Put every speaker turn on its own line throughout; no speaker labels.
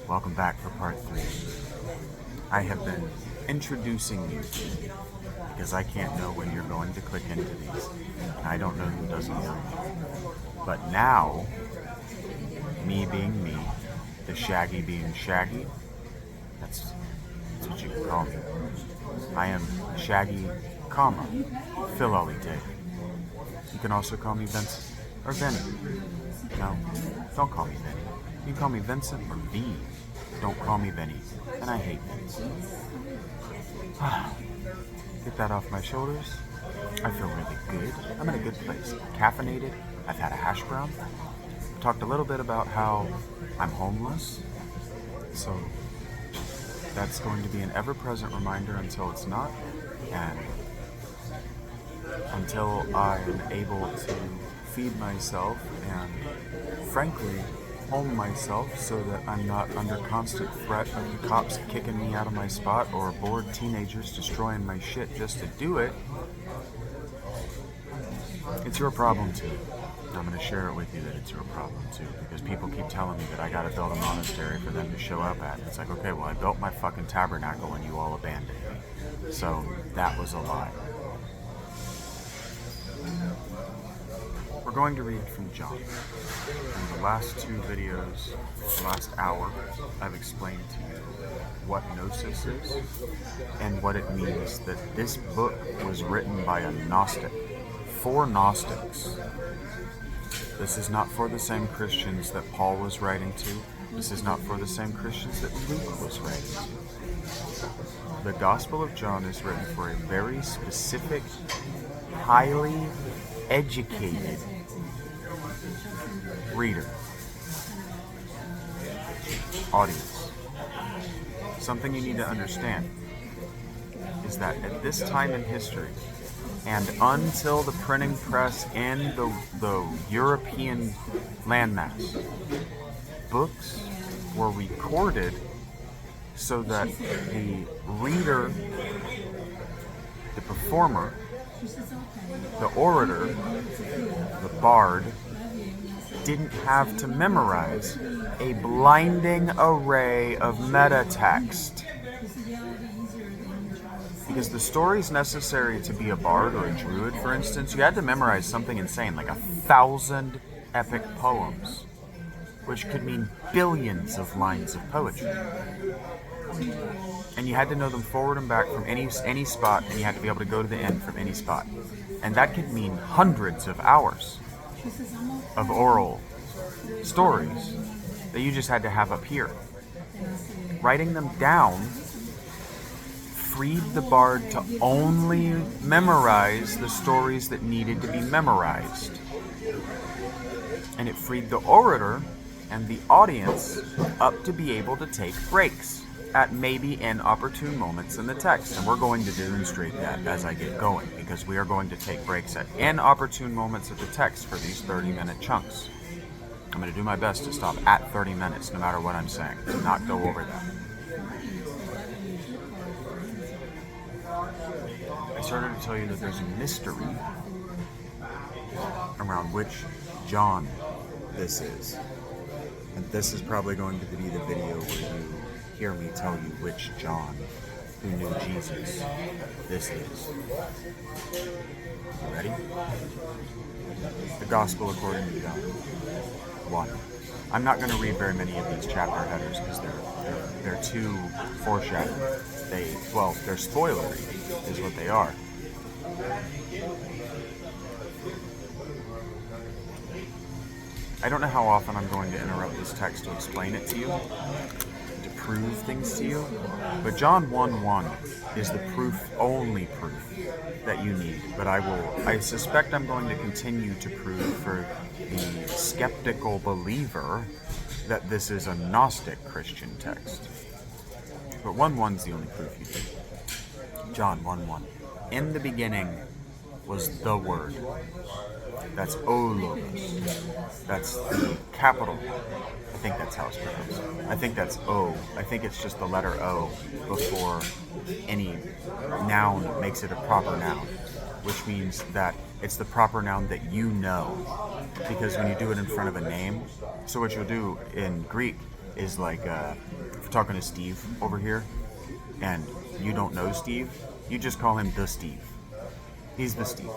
Welcome back for part 3. I have been introducing you because I can't know when you're going to click into these. I don't know who doesn't know me. But now, me being me, the Shaggy being Shaggy, that's what you can call me. I am Shaggy, comma, Phil Ollie Day. You can also call me Vincent or Vinny. No, don't call me Vinny. You can call me Vincent or V. Don't call me Vinny. And I hate Vince. Get that off my shoulders. I feel really good. I'm in a good place. Caffeinated. I've had a hash brown. Talked a little bit about how I'm homeless. So that's going to be an ever-present reminder until it's not. And until I am able to feed myself and, frankly, home myself so that I'm not under constant threat of the cops kicking me out of my spot or bored teenagers destroying my shit just to do it. It's your problem too. I'm going to share it with you that it's your problem too, because people keep telling me that I got to build a monastery for them to show up at. It's like, okay, well, I built my fucking tabernacle and you all abandoned me. So that was a lie. We're going to read from John. In the last 2 videos, the last hour, I've explained to you what Gnosis is and what it means that this book was written by a Gnostic, for Gnostics. This is not for the same Christians that Paul was writing to. This is not for the same Christians that Luke was writing to. The Gospel of John is written for a very specific, highly educated reader, audience. Something you need to understand is that at this time in history, and until the printing press in the European landmass, books were recorded so that the reader, the performer, the orator, the bard, didn't have to memorize a blinding array of metatext. Because the stories necessary to be a bard or a druid, for instance, you had to memorize something insane, like 1,000 epic poems, which could mean billions of lines of poetry. And you had to know them forward and back from any spot, and you had to be able to go to the end from any spot. And that could mean hundreds of hours of oral stories that you just had to have up here. Writing them down freed the bard to only memorize the stories that needed to be memorized. And it freed the orator and the audience up to be able to take breaks at maybe inopportune moments in the text. And we're going to demonstrate that as I get going, because we are going to take breaks at inopportune moments of the text for these 30-minute chunks. I'm going to do my best to stop at 30 minutes, no matter what I'm saying, to not go over that. I started to tell you that there's a mystery around which John this is. And this is probably going to be the video where you hear me tell you which John who knew Jesus this is. You ready? The Gospel according to John 1. I'm not going to read very many of these chapter headers because they're too foreshadowing. They're spoilery is what they are. I don't know how often I'm going to interrupt this text to explain it to you, to prove things to you, but John 1:1 is the only proof that you need. But I suspect I'm going to continue to prove for the skeptical believer that this is a Gnostic Christian text. But 1:1 is the only proof you need. John 1:1. In the beginning was the Word. That's O-Logos. That's the capital. I think that's how it's pronounced. I think that's O. I think it's just the letter O before any noun makes it a proper noun, which means that it's the proper noun that you know. Because when you do it in front of a name, so what you'll do in Greek is like, if we're talking to Steve over here, and you don't know Steve, you just call him the Steve. He's the Steve.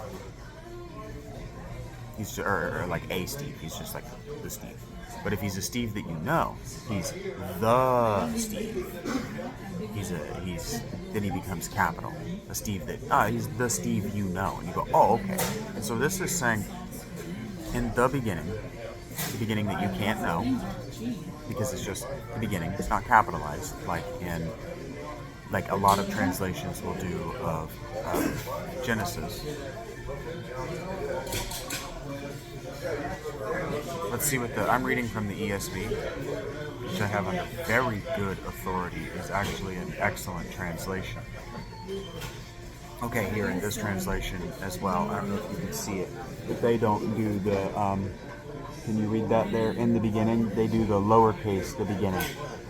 He's or like a Steve. He's just like the Steve. But if he's a Steve that you know, he's the Steve. He's then he becomes capital. A Steve that he's the Steve you know, and you go, oh, okay. And so this is saying in the beginning that you can't know, because it's just the beginning. It's not capitalized like a lot of translations will do of Genesis. Let's see what I'm reading from the ESV, which I have under very good authority, is actually an excellent translation. Okay, here in this translation as well, I don't know if you can see it, but they don't do the, can you read that there? In the beginning, they do the lowercase, the beginning.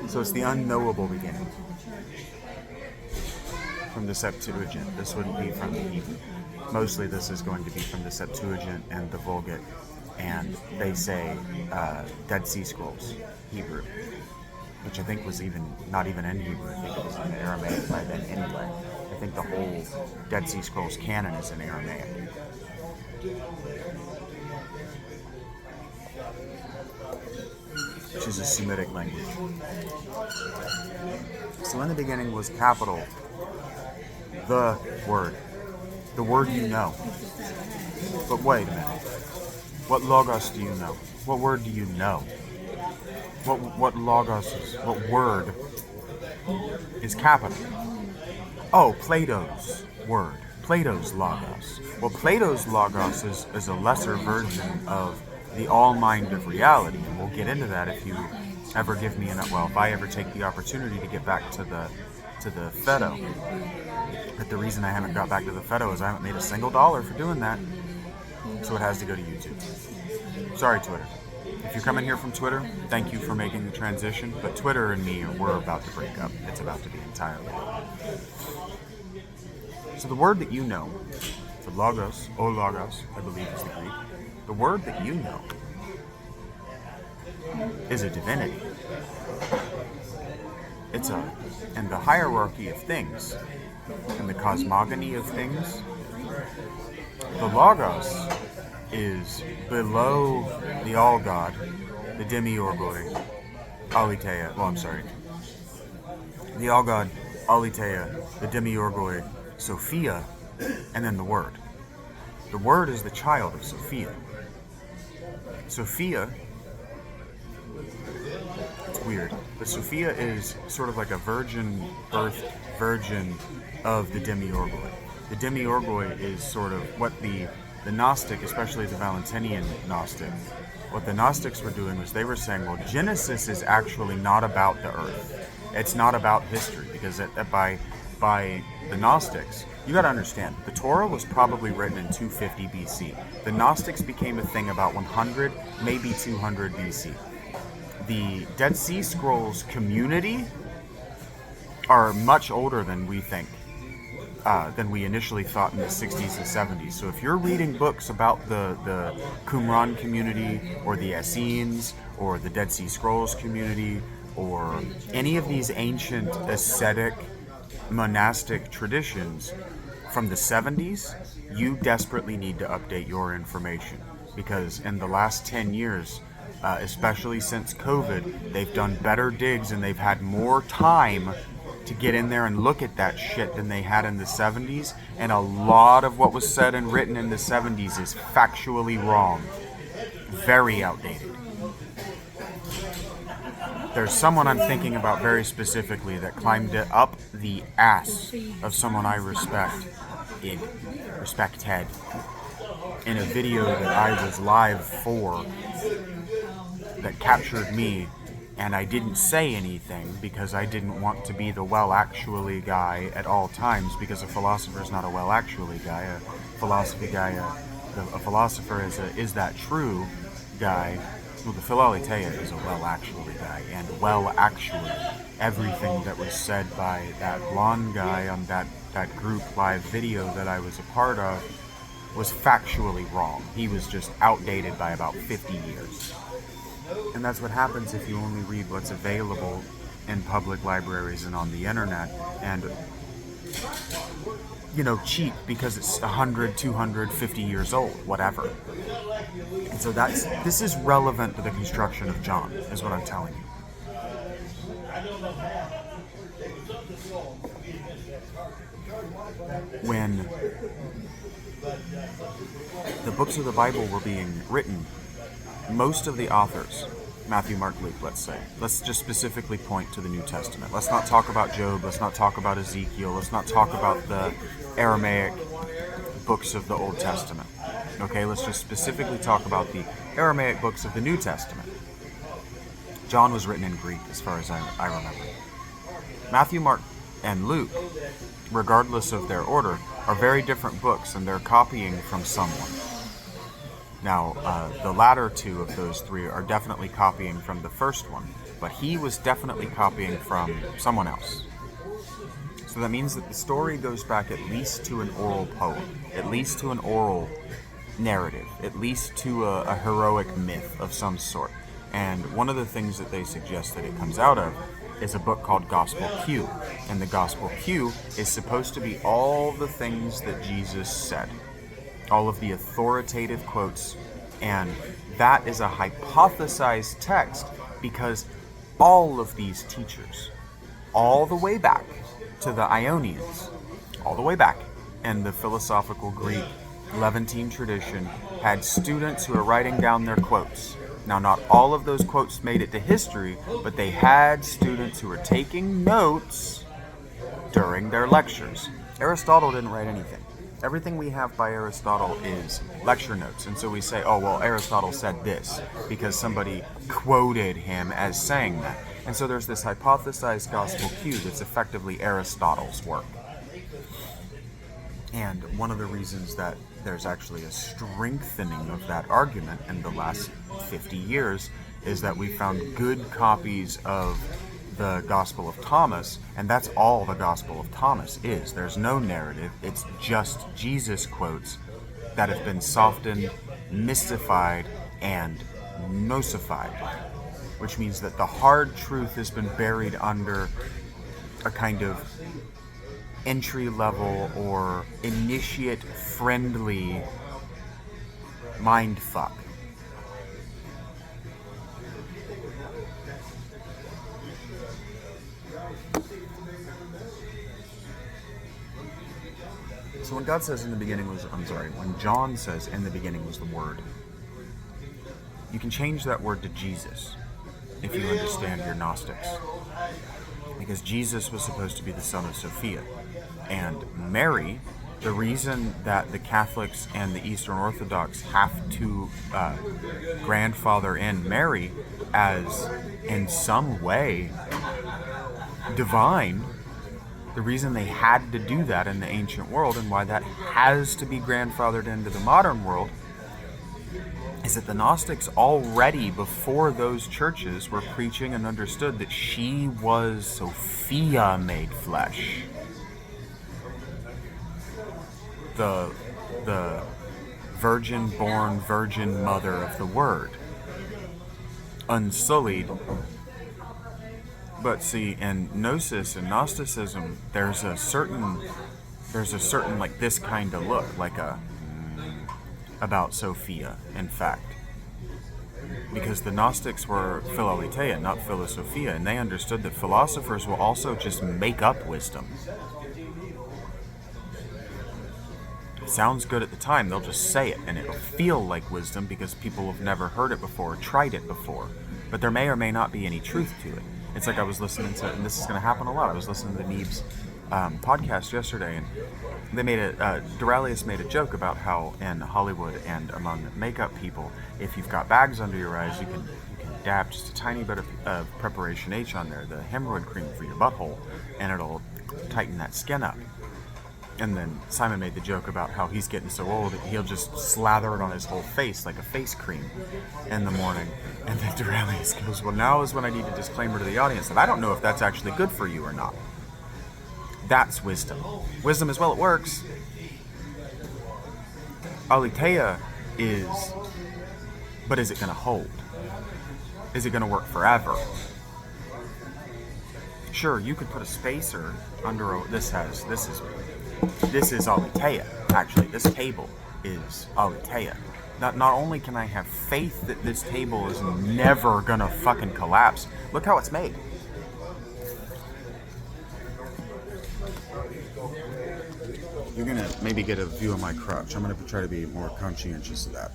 So it's the unknowable beginning. From the Septuagint. This wouldn't be from the Hebrew. Mostly this is going to be from the Septuagint and the Vulgate, and they say Dead Sea Scrolls, Hebrew, which I think was not even in Hebrew. I think it was in Aramaic by then anyway. I think the whole Dead Sea Scrolls canon is in Aramaic. Which is a Semitic language. So in the beginning was capital, the word you know. But wait a minute. What logos do you know? What word do you know? What logos what word is capital? Oh, Plato's word. Plato's logos. Well, Plato's logos is a lesser version of the all mind of reality, and we'll get into that if you ever give me if I ever take the opportunity to get back to the Phaedo. But the reason I haven't got back to the Phaedo is I haven't made a single dollar for doing that, so it has to go to YouTube. Sorry, Twitter. If you're coming here from Twitter, thank you for making the transition, but Twitter and me, we're about to break up. It's about to be entirely over. So the word that you know, the logos, I believe is the Greek, the word that you know is a divinity. It's in the hierarchy of things, in the cosmogony of things, the logos is below the all God, the demiurgoi, aletheia. The all God, aletheia, the demiurgoi, Sophia, and then the Word. The Word is the child of Sophia. Sophia, it's weird, but Sophia is sort of like a virgin-birthed version of the demiurgoi. The demiurgoi is sort of what the Gnostic, especially the Valentinian Gnostic, what the Gnostics were doing was they were saying, well, Genesis is actually not about the earth. It's not about history, because by the Gnostics, you got to understand, the Torah was probably written in 250 BC. The Gnostics became a thing about 100, maybe 200 BC. The Dead Sea Scrolls community are much older than we think, than we initially thought in the 60s and 70s. So if you're reading books about the Qumran community, or the Essenes, or the Dead Sea Scrolls community, or any of these ancient ascetic monastic traditions from the 70s, you desperately need to update your information, because in the last 10 years, especially since COVID, they've done better digs and they've had more time to get in there and look at that shit than they had in the 70s, and a lot of what was said and written in the 70s is factually wrong. Very outdated. There's someone I'm thinking about very specifically that climbed up the ass of someone I respected in a video that I was live for that captured me, and I didn't say anything because I didn't want to be the well-actually guy at all times, because a philosopher is not a well-actually guy. A philosopher is that true guy. Well, the Philaletheia is a well-actually guy, and well-actually, everything that was said by that blonde guy on that group live video that I was a part of was factually wrong. He was just outdated by about 50 years. And that's what happens if you only read what's available in public libraries and on the internet, and cheap because it's 100, 250 years old, whatever. And so this is relevant to the construction of John, is what I'm telling you. When the books of the Bible were being written, most of the authors, Matthew, Mark, Luke, let's say, let's just specifically point to the New Testament. Let's not talk about Job, let's not talk about Ezekiel, let's not talk about the Aramaic books of the Old Testament. Okay, let's just specifically talk about the Aramaic books of the New Testament. John was written in Greek, as far as I remember. Matthew, Mark, and Luke, regardless of their order, are very different books, and they're copying from someone. Now, the latter two of those three are definitely copying from the first one, but he was definitely copying from someone else. So that means that the story goes back at least to an oral poem, at least to an oral narrative, at least to a heroic myth of some sort. And one of the things that they suggest that it comes out of is a book called Gospel Q. And the Gospel Q is supposed to be all the things that Jesus said, all of the authoritative quotes, and that is a hypothesized text because all of these teachers, all the way back to the Ionians, all the way back in the philosophical Greek Levantine tradition, had students who were writing down their quotes. Now, not all of those quotes made it to history, but they had students who were taking notes during their lectures. Aristotle didn't write anything. Everything we have by Aristotle is lecture notes. And so we say, oh, well, Aristotle said this because somebody quoted him as saying that. And so there's this hypothesized Gospel Q that's effectively Aristotle's work. And one of the reasons that there's actually a strengthening of that argument in the last 50 years is that we found good copies of the Gospel of Thomas, and that's all the Gospel of Thomas is. There's no narrative, it's just Jesus quotes that have been softened, mystified, and nosified, which means that the hard truth has been buried under a kind of entry-level or initiate-friendly mindfuck. So when God says when John says in the beginning was the Word, you can change that word to Jesus if you understand your Gnostics. Because Jesus was supposed to be the son of Sophia. And Mary, the reason that the Catholics and the Eastern Orthodox have to grandfather in Mary as in some way divine, the reason they had to do that in the ancient world and why that has to be grandfathered into the modern world is that the Gnostics already before those churches were preaching and understood that she was Sophia made flesh. The virgin-born virgin mother of the Word. Unsullied. But see, in Gnosis and Gnosticism, there's a certain like this kind of look, like about Sophia, in fact. Because the Gnostics were philaletheia, not philosophia, and they understood that philosophers will also just make up wisdom. It sounds good at the time, they'll just say it, and it'll feel like wisdom because people have never heard it before or tried it before. But there may or may not be any truth to it. It's like I was listening to, and this is going to happen a lot, I was listening to Neeb's podcast yesterday, and they Duralius made a joke about how in Hollywood and among makeup people, if you've got bags under your eyes, you can dab just a tiny bit of Preparation H on there, the hemorrhoid cream for your butthole, and it'll tighten that skin up. And then Simon made the joke about how he's getting so old that he'll just slather it on his whole face like a face cream in the morning. And then Duralius goes, well, now is when I need a disclaimer to the audience that I don't know if that's actually good for you or not. That's wisdom. Wisdom is, well, it works. Aletheia is, but is it going to hold? Is it going to work forever? Sure, you could put a spacer under this is Aletheia. Actually, this table is Aletheia. Not only can I have faith that this table is never gonna fucking collapse, look how it's made. You're gonna maybe get a view of my crotch. I'm gonna try to be more conscientious of that.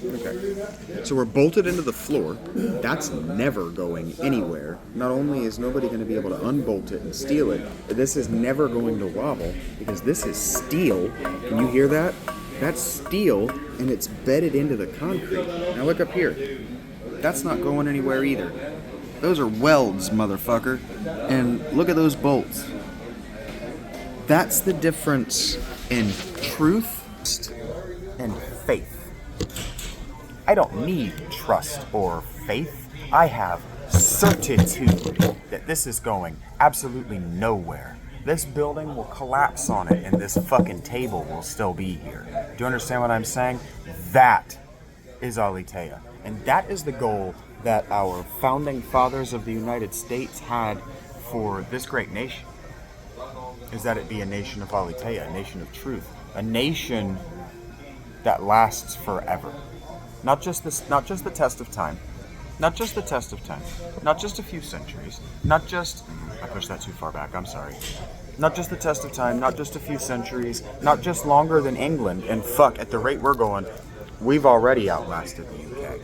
Okay. So we're bolted into the floor. That's never going anywhere. Not only is nobody gonna be able to unbolt it and steal it, but this is never going to wobble because this is steel. Can you hear that? That's steel and it's bedded into the concrete. Now look up here. That's not going anywhere either. Those are welds, motherfucker. And look at those bolts. That's the difference in truth and faith. I don't need trust or faith. I have certitude that this is going absolutely nowhere. This building will collapse on it and this fucking table will still be here. Do you understand what I'm saying? That is Aletheia. And that is the goal that our founding fathers of the United States had for this great nation. Is that it be a nation of Aletheia, a nation of truth, a nation that lasts forever. Not just the test of time, not just a few centuries, I pushed that too far back, I'm sorry. Not just the test of time, not just a few centuries, not just longer than England, and fuck, at the rate we're going, we've already outlasted the UK.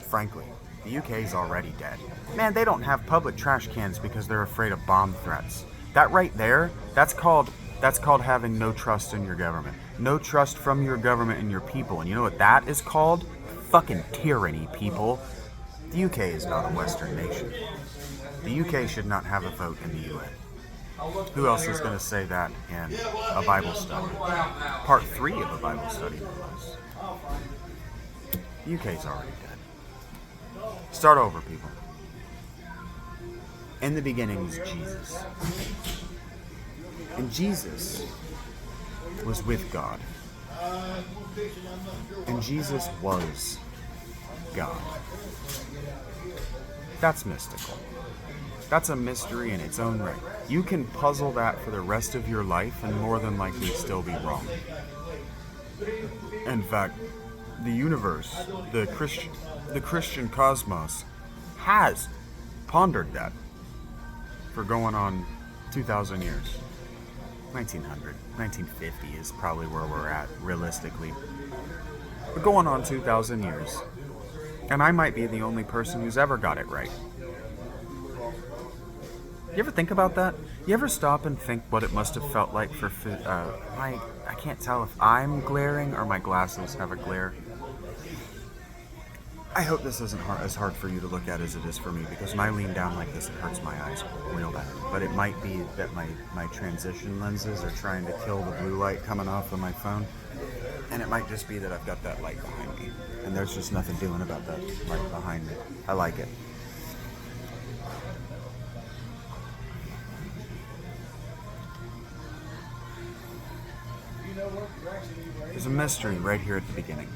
Frankly, the UK's already dead. Man, they don't have public trash cans because they're afraid of bomb threats. That right there, that's called having no trust in your government. No trust from your government and your people. And you know what that is called? Fucking tyranny, people. The UK is not a Western nation. The UK should not have a vote in the UN. Who else is going to say that in a Bible study? Part 3 of a Bible study was. The UK's already dead. Start over, people. In the beginning was Jesus. And Jesus was with God. And Jesus was God. That's mystical. That's a mystery in its own right. You can puzzle that for the rest of your life and more than likely still be wrong. In fact, the universe, the Christian cosmos, has pondered that for going on 2,000 years. 1900, 1950 is probably where we're at, realistically. But going on 2,000 years. And I might be the only person who's ever got it right. You ever think about that? You ever stop and think what it must have felt like for... I can't tell if I'm glaring or my glasses have a glare. I hope this isn't as hard for you to look at as it is for me, because when I lean down like this, it hurts my eyes real bad. But it might be that my transition lenses are trying to kill the blue light coming off of my phone. And it might just be that I've got that light behind me. And there's just nothing doing about that light behind me. I like it. There's a mystery right here at the beginning.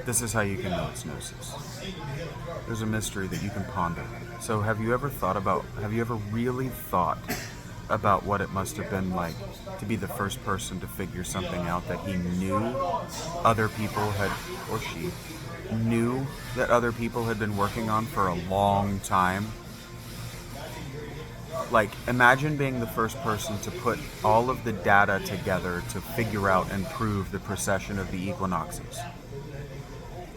This is how you can know it's gnosis. There's a mystery that you can ponder. So have you ever really thought about what it must have been like to be the first person to figure something out that he knew other people had, or she knew that other people had been working on for a long time? Like, imagine being the first person to put all of the data together to figure out and prove the precession of the equinoxes.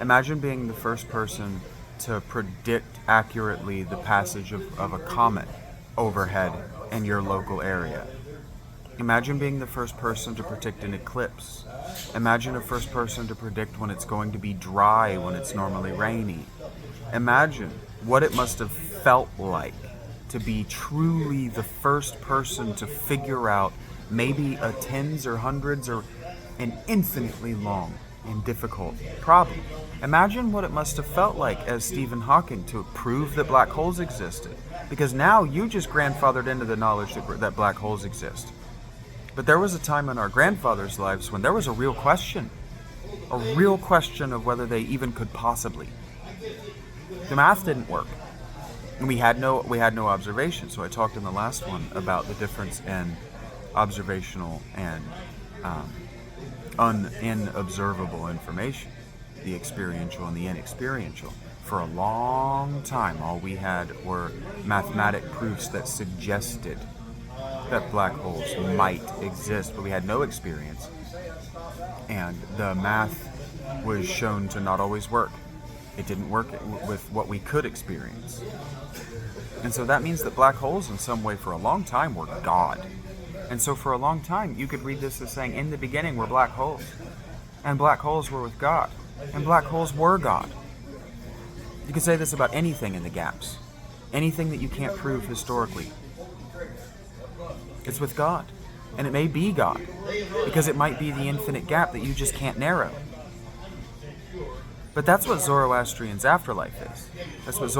Imagine being the first person to predict accurately the passage of a comet overhead in your local area. Imagine being the first person to predict an eclipse. Imagine a first person to predict when it's going to be dry when it's normally rainy. Imagine what it must have felt like to be truly the first person to figure out maybe a tens or hundreds or an infinitely long and difficult problem. Imagine what it must have felt like as Stephen Hawking to prove that black holes existed. Because now you just grandfathered into the knowledge that black holes exist. But there was a time in our grandfathers' lives when there was a real question of whether they even could possibly. The math didn't work. And we had no observation. So I talked in the last one about the difference in observational and unobservable information, the experiential and the inexperiential. For a long time, all we had were mathematic proofs that suggested that black holes might exist, but we had no experience. And the math was shown to not always work. It didn't work with what we could experience. And so that means that black holes in some way for a long time were God. And so for a long time, you could read this as saying, in the beginning were black holes. And black holes were with God. And black holes were God. You could say this about anything in the gaps. Anything that you can't prove historically. It's with God. And it may be God. Because it might be the infinite gap that you just can't narrow. But that's what Zoroastrian's afterlife is. That's what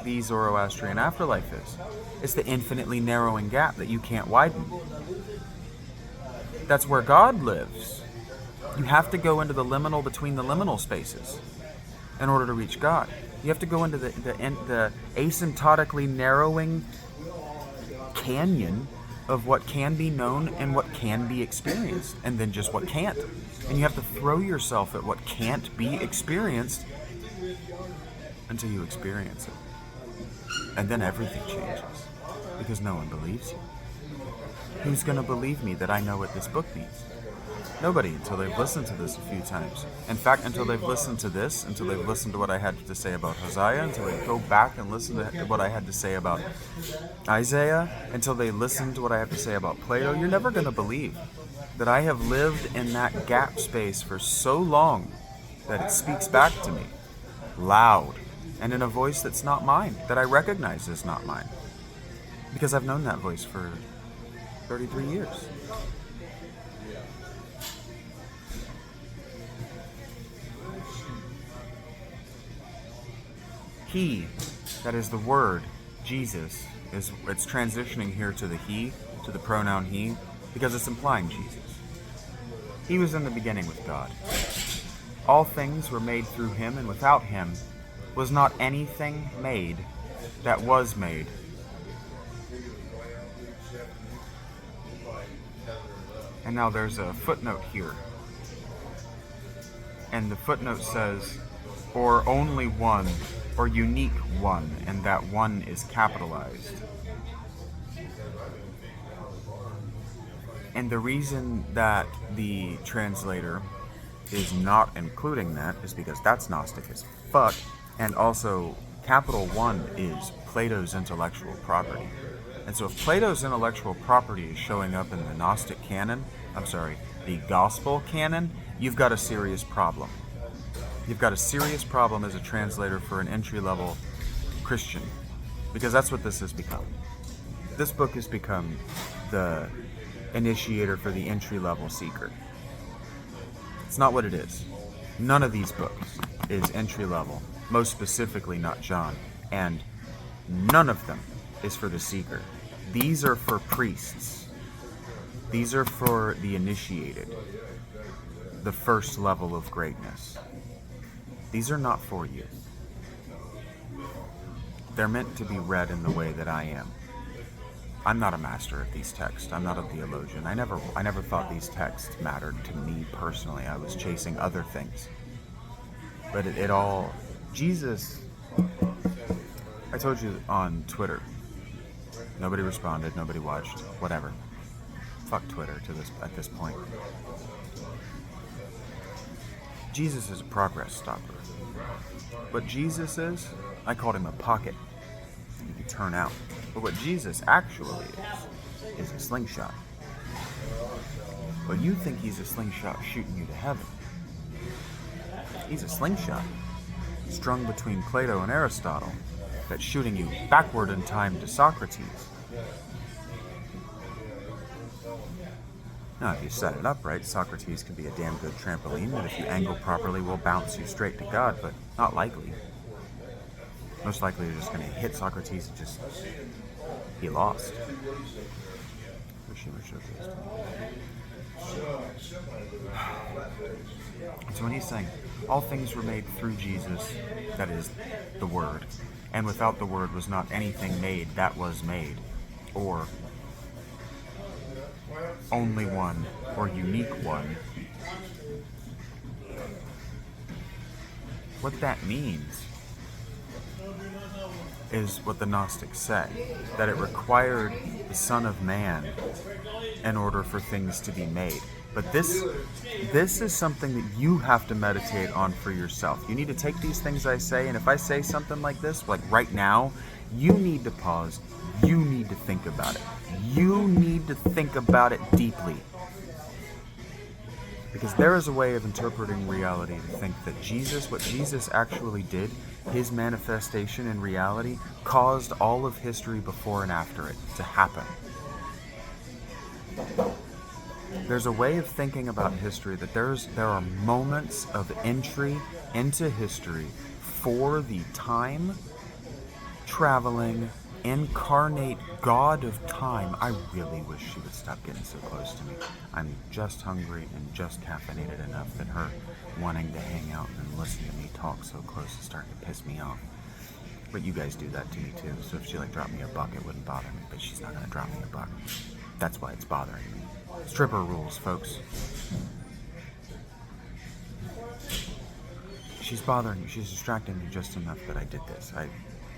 the Zoroastrian afterlife is. It's the infinitely narrowing gap that you can't widen. That's where God lives. You have to go into the liminal between the liminal spaces in order to reach God. You have to go into the asymptotically narrowing canyon of what can be known and what can be experienced, and then just what can't. And you have to throw yourself at what can't be experienced until you experience it. And then everything changes, because no one believes you. Who's going to believe me that I know what this book means? Nobody, until they've listened to this a few times. In fact, until they've listened to this, until they've listened to what I had to say about Hosea, until they go back and listen to what I had to say about Isaiah, until they listen to what I have to say about Plato, you're never going to believe that I have lived in that gap space for so long that it speaks back to me, loud, and in a voice that's not mine, that I recognize as not mine. Because I've known that voice for 33 years. He, that is the word, Jesus, it's transitioning here to the he, to the pronoun he, because it's implying Jesus. He was in the beginning with God. All things were made through him, and without him was not anything made that was made. And now there's a footnote here. And the footnote says, or only one, or unique one, and that one is capitalized. And the reason that the translator is not including that is because that's Gnostic as fuck, and also capital one is Plato's intellectual property. And so if Plato's intellectual property is showing up in the Gnostic canon, the Gospel canon, you've got a serious problem. You've got a serious problem as a translator for an entry-level Christian, because that's what this has become. This book has become the initiator for the entry-level seeker. It's not what it is. None of these books is entry-level, most specifically not John, and none of them is for the seeker. These are for priests. These are for the initiated, the first level of greatness. These are not for you. They're meant to be read in the way that I am. I'm not a master of these texts. I'm not a theologian. I never thought these texts mattered to me personally. I was chasing other things. But it all... Jesus... I told you on Twitter. Nobody responded. Nobody watched. Whatever. Fuck Twitter at this point. Jesus is a progress stopper. What Jesus is, I called him a pocket. You can turn out. But what Jesus actually is a slingshot. But you think he's a slingshot shooting you to heaven. He's a slingshot strung between Plato and Aristotle that's shooting you backward in time to Socrates. Now, if you set it up right, Socrates can be a damn good trampoline that if you angle properly will bounce you straight to God, but not likely. Most likely you're just going to hit Socrates and just... he lost. So when he's saying, all things were made through Jesus, that is, the Word, and without the Word was not anything made that was made, or only one, or unique one, what that means is what the Gnostics said, that it required the Son of Man in order for things to be made. But this is something that you have to meditate on for yourself. You need to take these things I say, and if I say something like this, like right now, you need to pause. You need to think about it. You need to think about it deeply. Because there is a way of interpreting reality to think that what Jesus actually did, his manifestation in reality, caused all of history before and after it to happen. There's a way of thinking about history that there are moments of entry into history for the time-traveling, incarnate God of time. I really wish she would stop getting so close to me. I'm just hungry and just caffeinated enough that her wanting to hang out and listen to me talk so close is starting to piss me off. But you guys do that to me too, so if she dropped me a buck, it wouldn't bother me, but she's not gonna drop me a buck. That's why it's bothering me. Stripper rules, folks. She's bothering you. She's distracting me just enough that I did this. I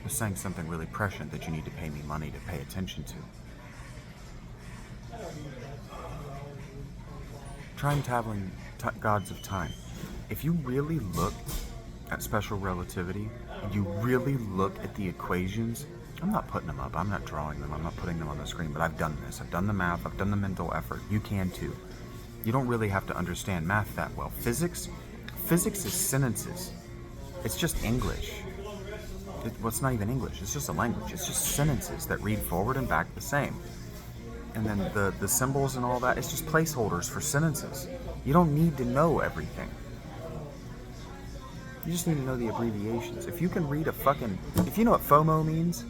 was saying something really prescient that you need to pay me money to pay attention to. Time-traveling gods of time. If you really look at special relativity, and you really look at the equations, I'm not putting them up, I'm not drawing them, I'm not putting them on the screen, but I've done this. I've done the math, I've done the mental effort. You can too. You don't really have to understand math that well. Physics is sentences. It's just English. It's not even English, it's just a language. It's just sentences that read forward and back the same. And then the symbols and all that, it's just placeholders for sentences. You don't need to know everything. You just need to know the abbreviations. If you can read if you know what FOMO means,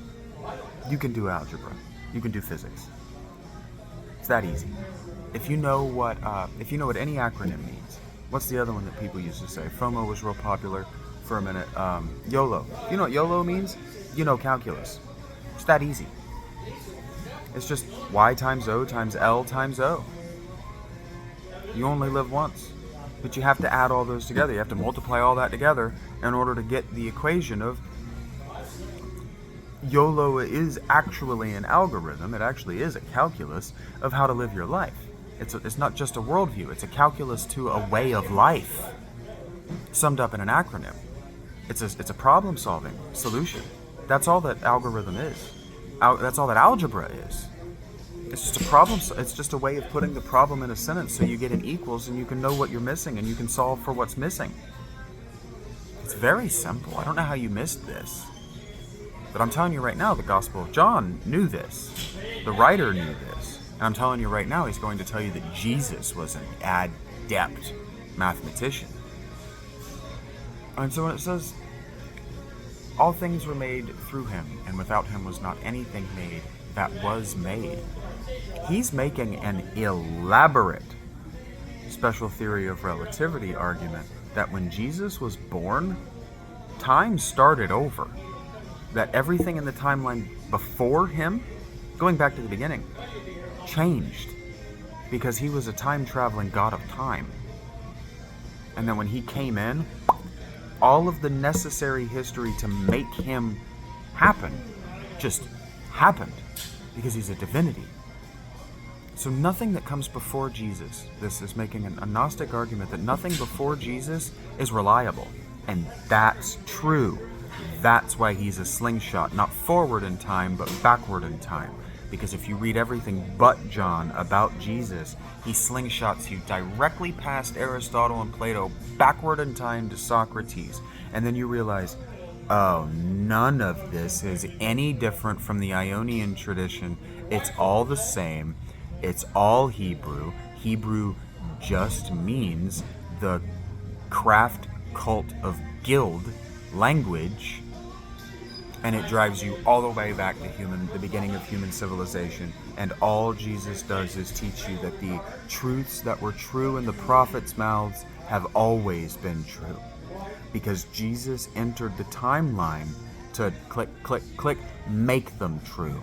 you can do algebra. You can do physics. It's that easy. If you know what any acronym means, what's the other one that people used to say? FOMO was real popular for a minute. YOLO. You know what YOLO means? You know calculus. It's that easy. It's just Y times O times L times O. You only live once. But you have to add all those together. You have to multiply all that together in order to get the equation of YOLO is actually an algorithm. It actually is a calculus of how to live your life. It's not just a worldview. It's a calculus to a way of life, summed up in an acronym. It's a problem-solving solution. That's all that algorithm is. That's all that algebra is. It's just a problem. It's just a way of putting the problem in a sentence so you get an equals and you can know what you're missing and you can solve for what's missing. It's very simple. I don't know how you missed this. But I'm telling you right now, the Gospel of John knew this. The writer knew this. And I'm telling you right now, he's going to tell you that Jesus was an adept mathematician. And so when it says, all things were made through him, and without him was not anything made that was made, he's making an elaborate special theory of relativity argument that when Jesus was born, time started over. That everything in the timeline before him, going back to the beginning, changed because he was a time-traveling god of time. And then when he came in, all of the necessary history to make him happen just happened because he's a divinity. So nothing that comes before Jesus, this is making a Gnostic argument that nothing before Jesus is reliable. And that's true. That's why he's a slingshot, not forward in time, but backward in time. Because if you read everything but John about Jesus, he slingshots you directly past Aristotle and Plato, backward in time to Socrates. And then you realize, oh, none of this is any different from the Ionian tradition. It's all the same. It's all Hebrew. Hebrew just means the craft cult of guild language. And it drives you all the way back to the beginning of human civilization. And all Jesus does is teach you that the truths that were true in the prophets' mouths have always been true. Because Jesus entered the timeline to click, click, click, make them true.